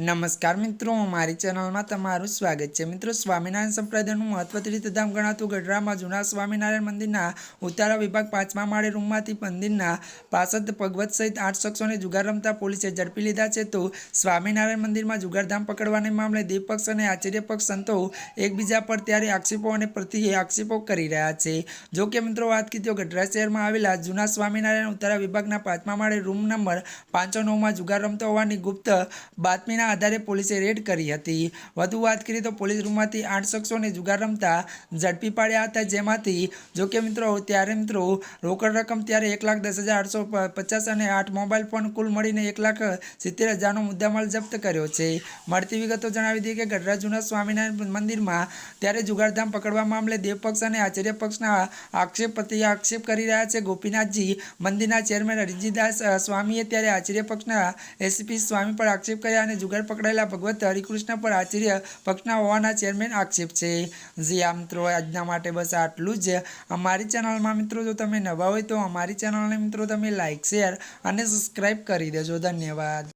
नमस्कार मित्रों, हमारी चैनल में तमारू स्वागत है। मित्रों, स्वामीनारायण संप्रदायનું મહત્વ તીર્થધામ ગણાતું ગઢડામાં જૂના સ્વામિનારાયણ મંદિરના ઉતારા વિભાગ 5મા માળે રૂમમાંથી મંદિરના પાર્ષદ ભગવત સહિત 8 શખ્સોને જુગાર રમતા પોલીસે ઝડપી લીધા છે। તો સ્વામિનારાયણ મંદિરમાં જુગારધામ પકડવાને મામલે દેવ પક્ષ અને આચાર્ય પક્ષ સંતો એકબીજા પર ત્યારે આક્ષેપો અને પ્રતિ આક્ષેપો કરી રહ્યા છે। જો કે મિત્રો વાત કરીએ તો ગઢડા શહેરમાં આવેલા જૂના સ્વામિનારાયણ ઉતારા વિભાગના 5મા માળે રૂમ નંબર 509માં જુગાર રમતો હોવાની ગુપ્ત બાતમીના આધારે પોલીસે રેડ કરી હતી। વધુ વાત કરીએ તો પોલીસ રૂમમાંથી 8 શખ્સોને જુગાર રમતા ઝડપી પાડ્યા હતા, જેમાંથી જો કે મિત્રો રોકડ રકમ ત્યારે 1,10,850 અને 8 મોબાઈલ ફોન કુલ મળીને 1,70,000નો મુદ્દામાલ જપ્ત કર્યો છે। મળતી વિગતો જણાવી દઈએ કે ગઢડા જૂના સ્વામિનારાયણ મંદિરમાં ત્યારે જુગારધામ પકડવા મામલે દેવ પક્ષ અને આચાર્ય પક્ષના આક્ષેપ પ્રતિ આક્ષેપ કરી રહ્યા છે। ગોપીનાથજી મંદિરના ચેરમેન હરિજીદાસ સ્વામીએ ત્યારે આચાર્ય પક્ષના એસપી સ્વામી પર આક્ષેપ કર્યા અને જુગાર પકડાયેલા ભગવત હરિકૃષ્ણ પર આચાર્ય પક્ષના હોવાના ચેરમેન આક્ષેપ છે। જી આ મિત્રો, આજના માટે બસ આટલું જ। અમારી ચેનલમાં મિત્રો જો તમે નવા હોય તો અમારી ચેનલને મિત્રો તમે લાઇક, શેર અને સબસ્ક્રાઈબ કરી દેજો। ધન્યવાદ।